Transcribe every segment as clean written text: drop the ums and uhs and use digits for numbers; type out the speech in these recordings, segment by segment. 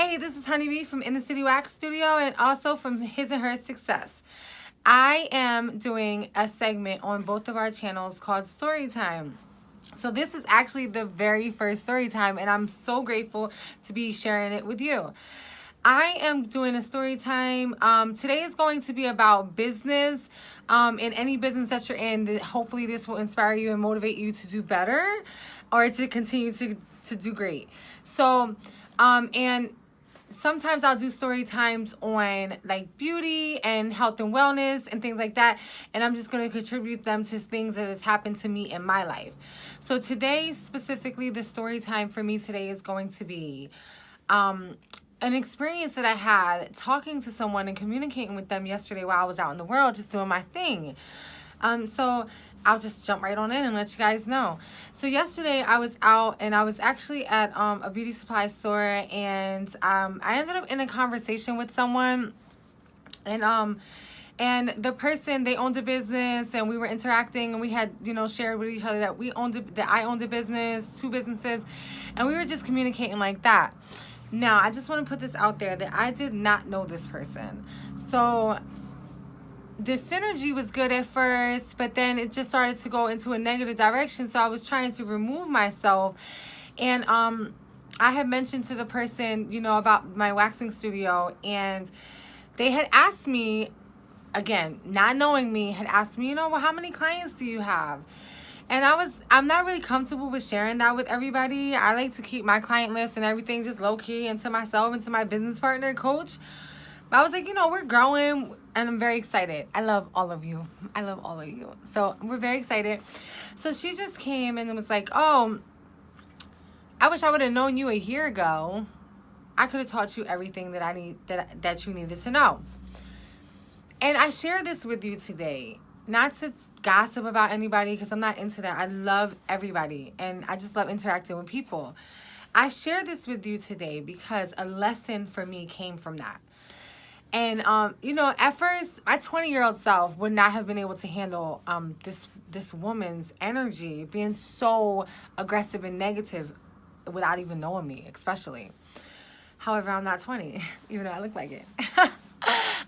Hey, this is Honeybee from In the City Wax Studio and also from His and Her Success. I am doing a segment on both of our channels called Storytime. So this is actually the very first story time, and I'm so grateful to be sharing it with you. I am doing a story time. Today is going to be about business. In any business that you're in, hopefully this will inspire you and motivate you to do better or to continue to do great. So, and sometimes I'll do story times on like beauty and health and wellness and things like that. And I'm just going to contribute them to things that has happened to me in my life. So today, specifically, the story time for me today is going to be an experience that I had talking to someone and communicating with them yesterday while I was out in the world just doing my thing. So I'll just jump right on in and let you guys know. So yesterday I was out and I was actually at a beauty supply store, and I ended up in a conversation with someone, and the person, they owned a business, and we were interacting, and we had, shared with each other that I owned a business, two businesses, and we were just communicating like that. Now, I just want to put this out there that I did not know this person. So the synergy was good at first, but then it just started to go into a negative direction. So I was trying to remove myself. And I had mentioned to the person, about my waxing studio, and they had asked me, again, not knowing me, had asked me, well, how many clients do you have? And I'm not really comfortable with sharing that with everybody. I like to keep my client list and everything just low-key and to myself and to my business partner, coach. But I was like, we're growing, and I'm very excited. I love all of you. I love all of you. So we're very excited. So she just came and was like, oh, I wish I would have known you a year ago. I could have taught you everything that you needed to know. And I share this with you today, not to gossip about anybody, because I'm not into that. I love everybody, and I just love interacting with people. I share this with you today because a lesson for me came from that. And at first, my 20-year-old self would not have been able to handle this woman's energy being so aggressive and negative without even knowing me, especially. However, I'm not 20, even though I look like it.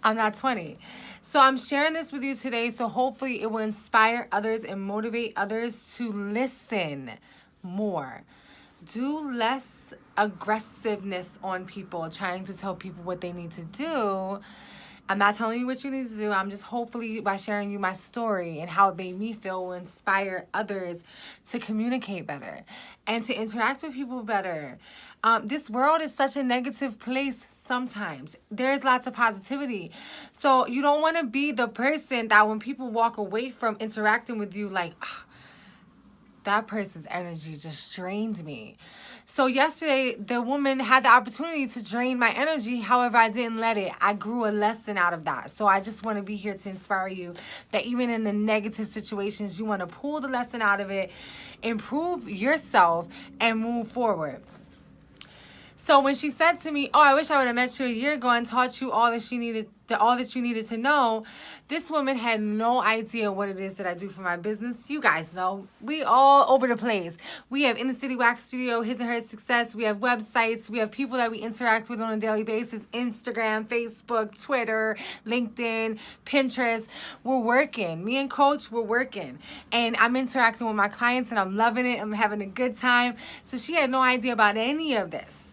I'm not 20. So I'm sharing this with you today, so hopefully it will inspire others and motivate others to listen more. Do less aggressiveness on people, trying to tell people what they need to do. I'm not telling you what you need to do. I'm just hopefully by sharing you my story and how it made me feel will inspire others to communicate better and to interact with people better. This world is such a negative place sometimes. There's lots of positivity. So you don't want to be the person that when people walk away from interacting with you like, that person's energy just drained me. So yesterday, the woman had the opportunity to drain my energy. However, I didn't let it. I grew a lesson out of that. So I just want to be here to inspire you that even in the negative situations, you want to pull the lesson out of it, improve yourself, and move forward. So when she said to me, oh, I wish I would have met you a year ago and taught you all that you needed to know, this woman had no idea what it is that I do for my business. You guys know, we all over the place. We have In the City Wax Studio, His and Her Success. We have websites. We have people that we interact with on a daily basis. Instagram, Facebook, Twitter, LinkedIn, Pinterest. We're working. Me and Coach, we're working. And I'm interacting with my clients, and I'm loving it. I'm having a good time. So she had no idea about any of this.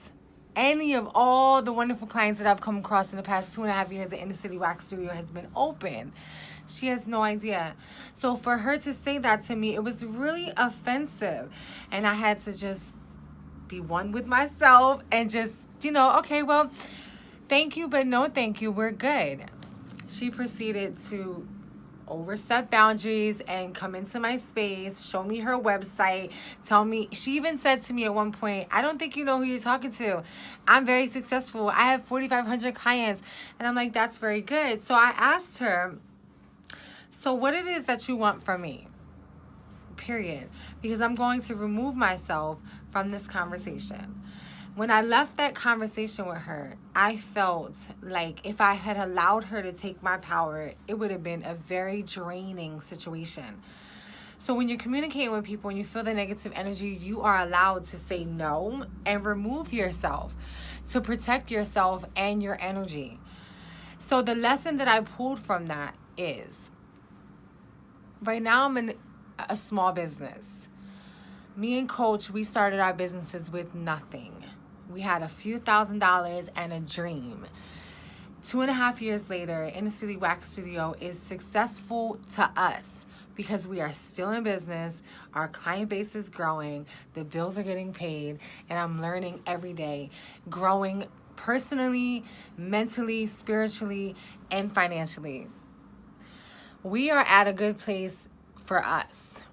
Any of all the wonderful clients that I've come across in the past 2.5 years that In the City Wax Studio has been open. She has no idea. So for her to say that to me, it was really offensive. And I had to just be one with myself and just, okay, well, thank you, but no thank you. We're good. She proceeded to overstep boundaries and come into my space, show me her website, tell me, she even said to me at one point, I don't think you know who you're talking to. I'm very successful. I have 4,500 clients. And I'm like, that's very good. So I asked her, so what it is that you want from me? Period. Because I'm going to remove myself from this conversation. When I left that conversation with her, I felt like if I had allowed her to take my power, it would have been a very draining situation. So when you're communicating with people and you feel the negative energy, you are allowed to say no and remove yourself to protect yourself and your energy. So the lesson that I pulled from that is, right now I'm in a small business. Me and Coach, we started our businesses with nothing. We had a few $1,000s and a dream. 2.5 years later, Inner City Wax Studio is successful to us because we are still in business, our client base is growing, the bills are getting paid, and I'm learning every day, growing personally, mentally, spiritually, and financially. We are at a good place for us.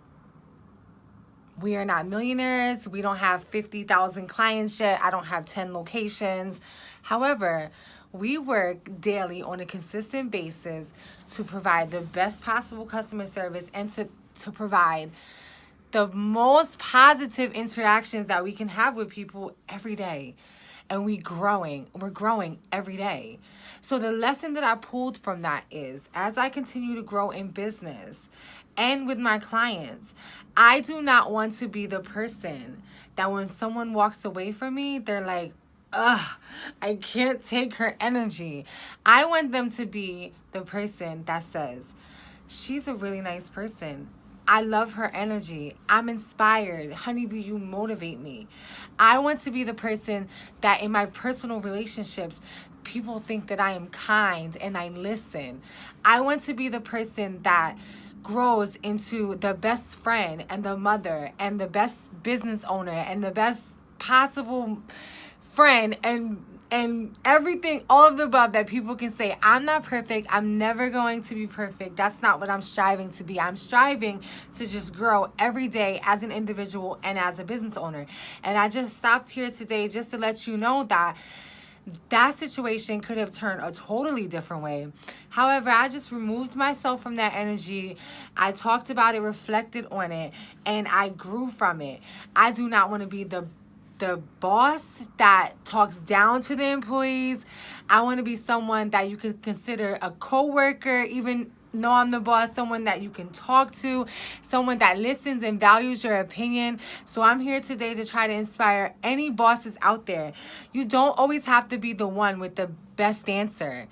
We are not millionaires. We don't have 50,000 clients yet. I don't have 10 locations. However, we work daily on a consistent basis to provide the best possible customer service and to provide the most positive interactions that we can have with people every day. And we're growing every day. So the lesson that I pulled from that is, as I continue to grow in business and with my clients, I do not want to be the person that when someone walks away from me, they're like, ugh, I can't take her energy. I want them to be the person that says, she's a really nice person. I love her energy. I'm inspired. Honeybee, you motivate me. I want to be the person that in my personal relationships, people think that I am kind and I listen. I want to be the person that grows into the best friend and the mother and the best business owner and the best possible friend and everything, all of the above that people can say. I'm not perfect. I'm never going to be perfect. That's not what I'm striving to be. I'm striving to just grow every day as an individual and as a business owner. And I just stopped here today just to let you know that that situation could have turned a totally different way. However, I just removed myself from that energy. I talked about it, reflected on it, and I grew from it. I do not want to be the boss that talks down to the employees. I want to be someone that you could consider a coworker, even though I'm the boss, someone that you can talk to, someone that listens and values your opinion. So I'm here today to try to inspire any bosses out there. You don't always have to be the one with the best answer.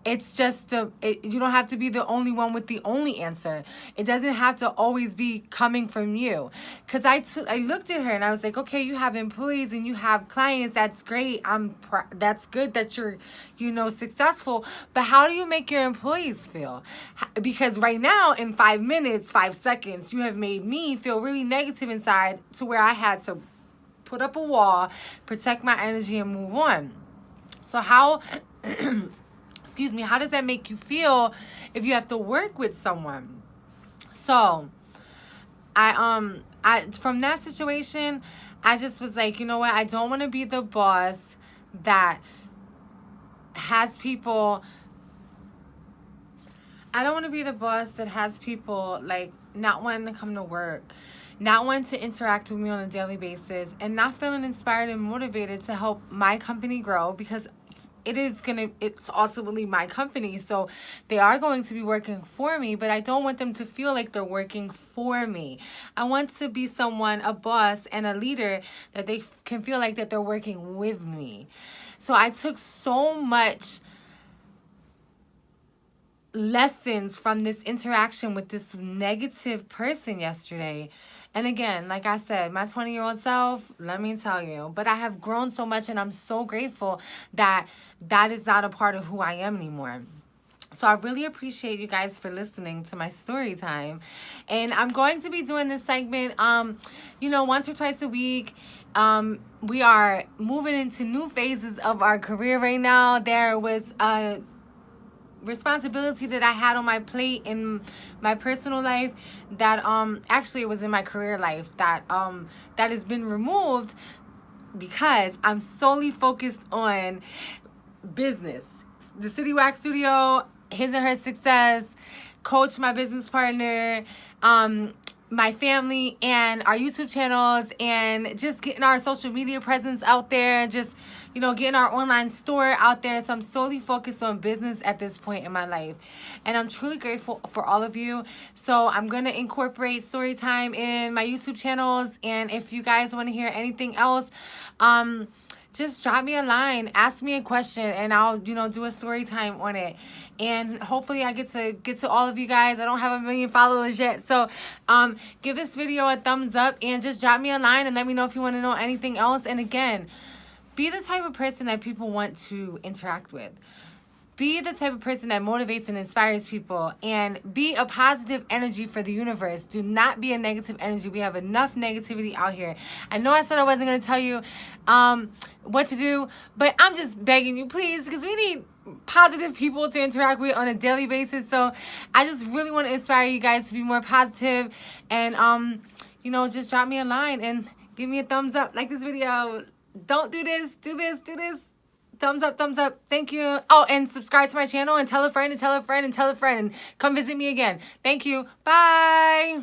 It's just you don't have to be the only one with the only answer. It doesn't have to always be coming from you. Because I looked at her and I was like, okay, you have employees and you have clients. That's great. That's good that you're, successful. But how do you make your employees feel? Because right now, in 5 minutes, 5 seconds, you have made me feel really negative inside to where I had to put up a wall, protect my energy, and move on. So how... Excuse me, how does that make you feel if you have to work with someone? So, I from that situation, I just was like, you know what? I don't want to be the boss that has people. I don't want to be the boss that has people like not wanting to come to work, not wanting to interact with me on a daily basis, and not feeling inspired and motivated to help my company grow, because it's ultimately my company, so they are going to be working for me, but I don't want them to feel like they're working for me. I want to be someone, a boss and a leader, that they can feel like that they're working with me. So I took so much lessons from this interaction with this negative person yesterday. And again, like I said, my 20-year-old self, let me tell you, but I have grown so much and I'm so grateful that that is not a part of who I am anymore. So I really appreciate you guys for listening to my story time. And I'm going to be doing this segment, once or twice a week. We are moving into new phases of our career right now. There was a responsibility that I had on my plate in my personal life that actually it was in my career life that has been removed because I'm solely focused on business. The City Wax Studio, his and her success, Coach, my business partner, my family and our YouTube channels, and just getting our social media presence out there, just, you know, getting our online store out there. So I'm solely focused on business at this point in my life, and I'm truly grateful for all of you. So I'm going to incorporate story time in my YouTube channels, and if you guys want to hear anything else, just drop me a line, ask me a question, and I'll, you know, do a story time on it. And hopefully I get to all of you guys. I don't have 1 million followers yet. So give this video a thumbs up and just drop me a line and let me know if you want to know anything else. And again, be the type of person that people want to interact with. Be the type of person that motivates and inspires people, and be a positive energy for the universe. Do not be a negative energy. We have enough negativity out here. I know I said I wasn't going to tell you what to do, but I'm just begging you, please, because we need positive people to interact with on a daily basis. So I just really want to inspire you guys to be more positive, and you know, just drop me a line and give me a thumbs up, like this video. Don't do this, do this, do this. Thumbs up, thumbs up. Thank you. Oh, and subscribe to my channel, and tell a friend, and tell a friend, and tell a friend, and come visit me again. Thank you. Bye.